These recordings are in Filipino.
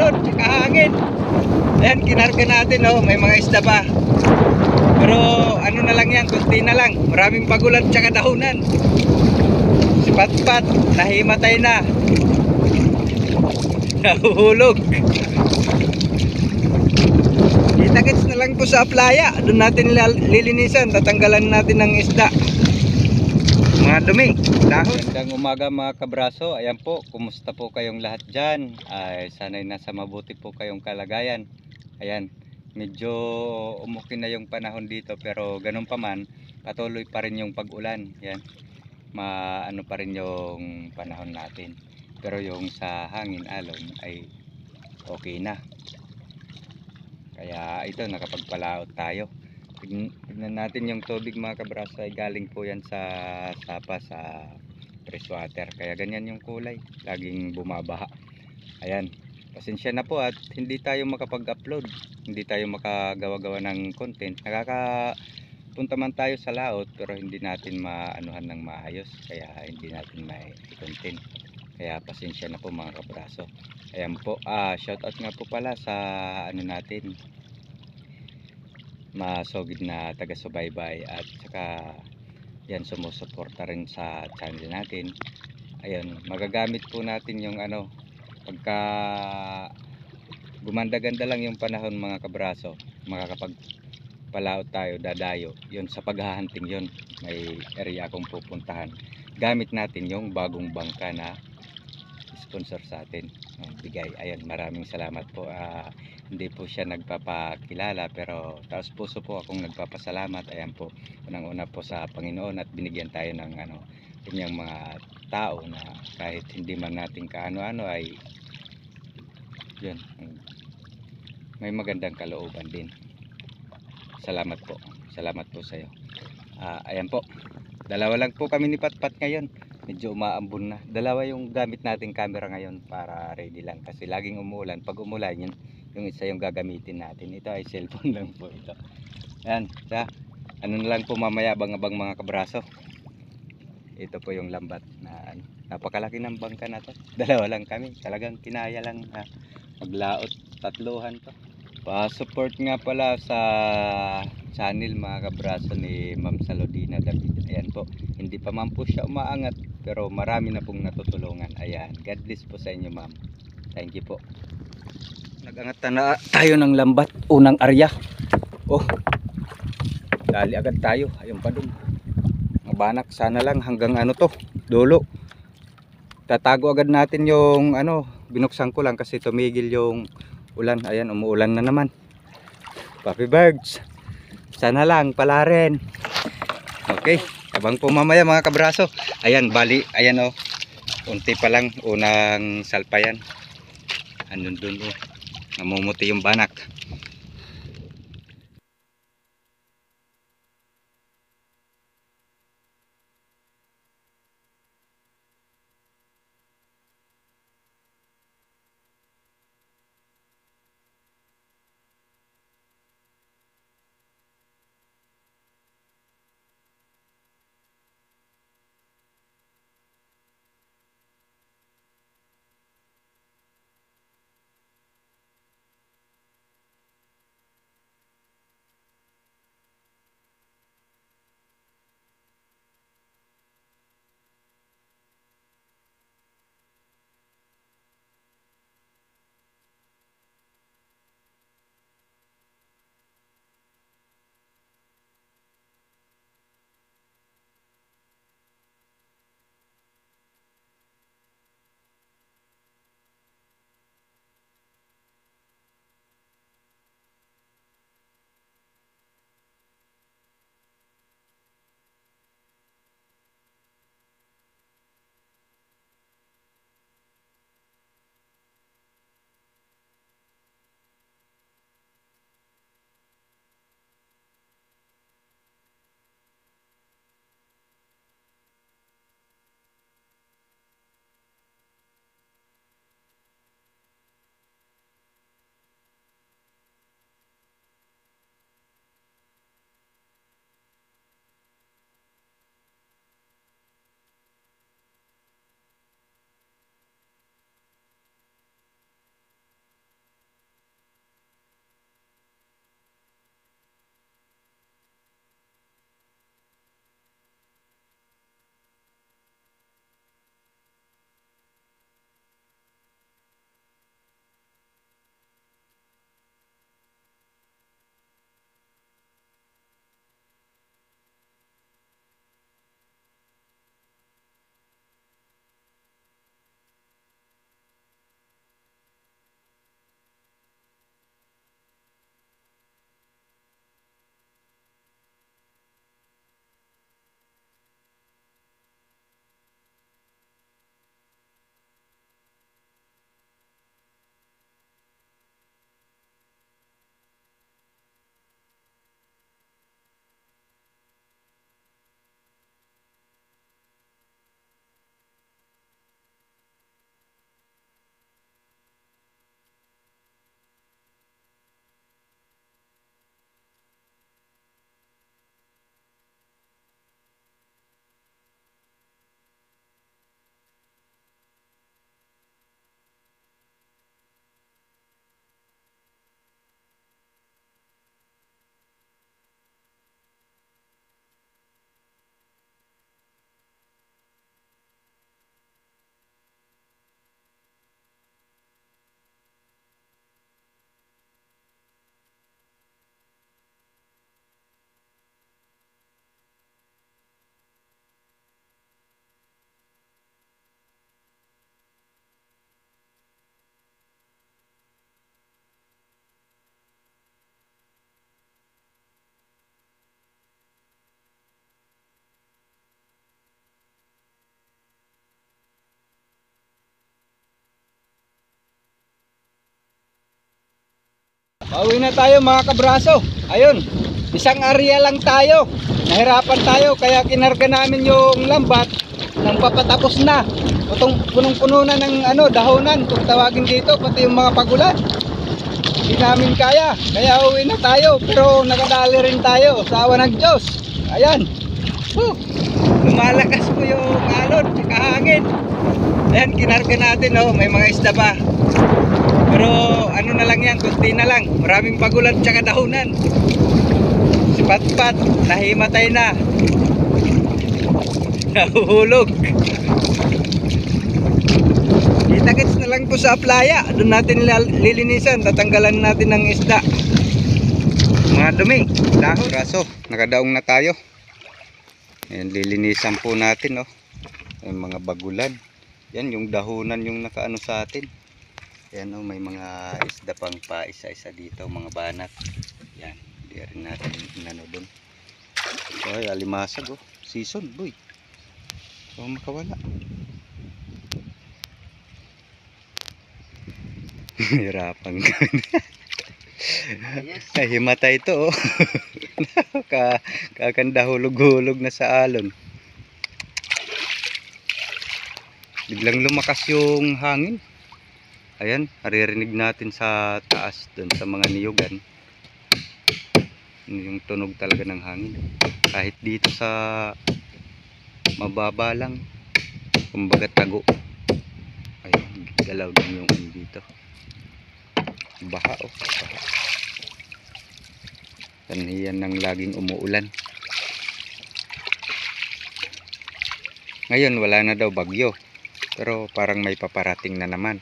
alon, tsaka hangin. Ayan, kinarga natin, oh, may mga isda pa. Pero ano na lang yan, kunti na lang. Maraming bagulan tsaka dahunan. Si Patpat, nahimatay na. Nahuhulog. Kita-kits na lang po sa playa. Doon natin lilinisan, tatanggalan natin ng isda. Mga dumi, dahon. Magandang umaga mga kabraso. Ayan po, kumusta po kayong lahat dyan? Ay, sana'y nasa mabuti po kayong kalagayan. Ayan, medyo umukin na yung panahon dito, pero ganun pa man, patuloy pa rin yung pag-ulan. Ayan, maano pa rin yung panahon natin. Pero yung sa hangin alon ay okay na. Kaya ito, nakapagpalaot tayo. Tignan natin yung tubig mga kabraso, ay galing po yan sa sapa, sa freshwater. Kaya ganyan yung kulay, laging bumabaha. Ayan, pasensya na po at hindi tayo makapag-upload, hindi tayo makagawa-gawa ng content. Nakakapunta man tayo sa laot, pero hindi natin maanuhan ng maayos, kaya hindi natin may content. Kaya pasensya na po mga kabraso. Ayan po, shoutout nga po pala sa ano natin, masogid na taga-subaybay at saka yan sumusuporta rin sa channel natin. Ayun, magagamit po natin yung ano, pagka gumanda-ganda lang yung panahon mga kabraso, makakapagpalaot tayo, dadayo yun sa paghahunting. Yun, may area akong pupuntahan, gamit natin yung bagong bangka na sponsor sa atin, bigay. Ayan, maraming salamat po. Hindi po siya nagpapakilala, pero taos puso po akong nagpapasalamat. Ayan po, unang-una po sa Panginoon, at binigyan tayo ng ano, kanyang mga tao na kahit hindi man natin kaano-ano ay yun, may magandang kalooban din. Salamat po sa iyo. Ayan po, dalawa lang po kami ni Patpat ngayon. Medyo umaambon na. Dalawa yung gamit nating camera ngayon para ready lang, kasi laging umuulan. Pag umulan yun, yung isa yung gagamitin natin. Ito ay cellphone lang po ito. Ayan, ano na lang po mamaya, abang-abang mga kabraso. Ito po yung lambat na ano, napakalaki ng bangka na to. Dalawa lang kami, talagang kinaya lang maglaot, tatluhan to. Pa-support nga pala sa channel mga kabraso ni Ma'am Salodina David. Ayan po, hindi pa man po siya umaangat, pero marami na pong natutulungan. Ayan, God bless po sa inyo ma'am. Thank you po. Nag-angat na tayo ng lambat, unang arya. Oh, dali agad tayo. Ayun pa dun, mga banak. Sana lang hanggang ano to, dulo. Tatago agad natin yung ano, binuksan ko lang kasi tumigil yung ulan. Ayan, umuulan na naman. Puppy birds, sana lang pala rin. Okay, abang po mamaya mga kabraso. Ayan, bali, ayan oh, unti pa lang, unang salpayan. Andun dun oh, namumuti yung banak. Pauwi na tayo mga kabraso. Ayun, isang area lang tayo. Nahirapan tayo kaya kinarga namin yung lambat nang papatapos na. Punong-puno na ng dahonan kung tawagin dito, pati yung mga pagulan. Hindi namin kaya. Kaya uwi na tayo. Pero nakadali rin tayo sa awa ng Diyos. Ayan. Lumalakas po yung alon tsaka hangin. Ayan, kinarga natin, oh. May mga isda pa. Pero ano na lang yan, kunti na lang. Maraming pagulan tsaka dahunan. Si Patpat, nahimatay na. Nahuhulog. Kita-kits na lang po sa playa. Doon natin lilinisan. Tatanggalan natin ng isda. Mga dumi. Dahon. Braso, nakadaong na tayo. Ayan, lilinisan po natin, oh. Yung mga bagulan. Yan, yung dahunan yung nakaano sa atin. Yan, oh, may mga isda pang pa isa-isa dito, mga banat. Yan, hindi rin natin inano doon. Ay, alimasag, oh. Season, boy. So, makawala. Hirapan ka. Ay, himatay ito, oh. Kakanda hulog-hulog na sa alon. Biglang lumakas yung hangin. Ayan, naririnig natin sa taas doon sa mga niyugan. Yung tunog talaga ng hangin. Kahit dito sa mababa lang, kumbaga tago. Ayun, galaw din yung dito. Baha, oh. Baha. Yan ng laging umuulan. Ngayon wala na daw bagyo. Pero parang may paparating na naman.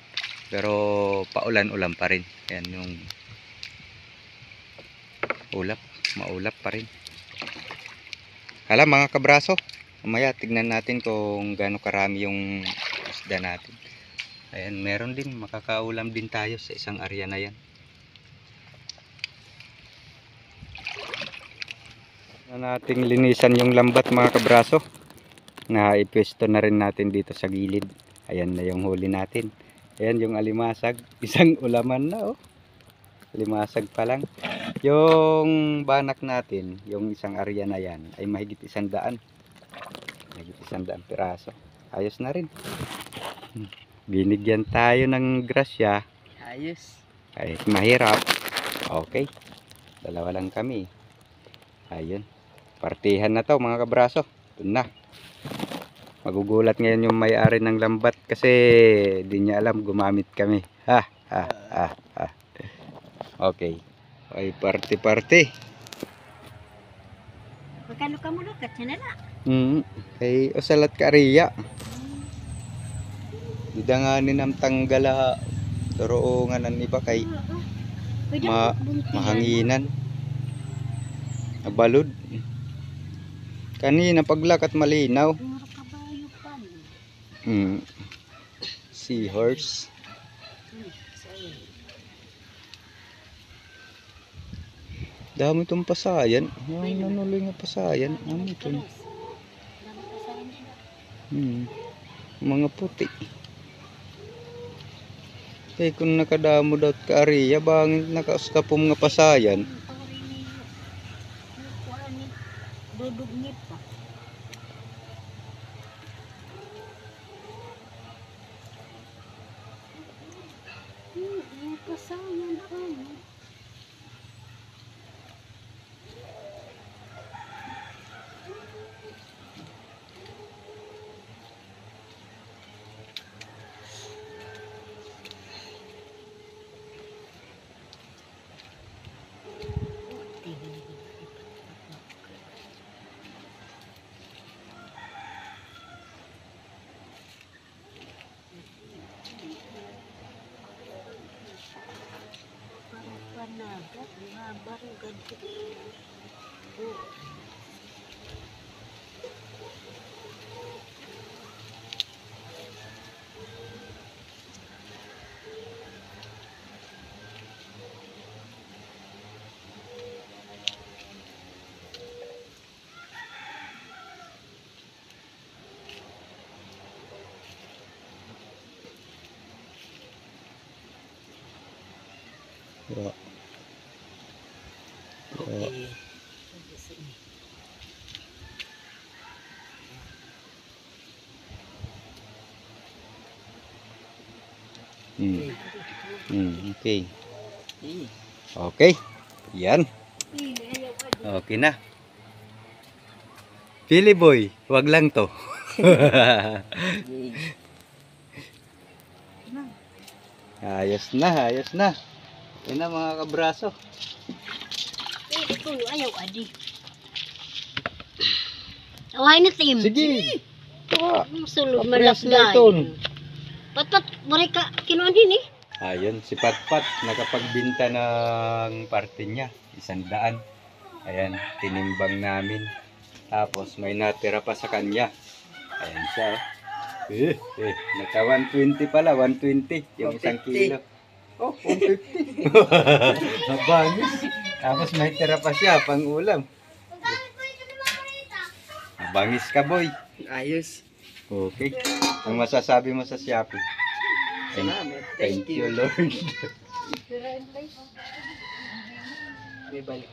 Pero paulan-ulan pa rin. Yan yung ulap. Maulap pa rin. Hala mga kabraso. Mamaya tignan natin kung gaano karami yung isda natin. Ayan, meron din. Makakaulam din tayo sa isang area na yan. Na nating linisan yung lambat mga kabraso. Na ipwesto na rin natin dito sa gilid. Ayan na yung huli natin. Ayan yung alimasag. Isang ulaman na, oh. Alimasag pa lang. Yung banak natin, yung isang area na yan, ay mahigit 100. Mahigit 100 piraso. Ayos na rin. Binigyan tayo ng grasya. Ayos. Ay, mahirap. Okay. Dalawa lang kami. Ayun. Partihan na to mga kabraso. Doon na. Magugulat ngayon yung may-ari ng lambat kasi di niya alam gumamit kami. Ha. Okay. Ay, party. Magkano ka mo lukat siya na? Kay usalat ka riya. Didanganin ang tanggala. Turuungan ng iba kay mahanginan. Nabalod. Kanina paglakat malinaw. Seahorse. Dami itong pasayan. Yung nanuloy nga pasayan. Ano ito? Mga puti. Kaya kung nakadamo daw ka ariya, bangin nakaskapom nga pasayan. Dudugngit pa. Pasayan pa. Panagat, mahabang ganito. Okay. Okay. Yan. Okay na. Pili boy, wag lang to. Ayos na, ayos na. Yan na mga kabraso. Ito, ayaw, adi. Away na, Tim. Sige. Tuwa. Sulod, Kapriyas na malakday. iton. Pat, mereka kinuan din eh. Ayun, si Patpat nakapagbinta ng parte niya, 100. Ayan, tinimbang namin. Tapos may natira pa sa kanya. Ayan siya. Naka 120 pala, 120 yung 1 kilo. Oh, 150. Mabangis. Tapos may tira pa siya pang ulam. Mabangis ka, boy. Ayos. Okay. Ang masasabi mo sa Shopee? Thank you, Lord. May balik.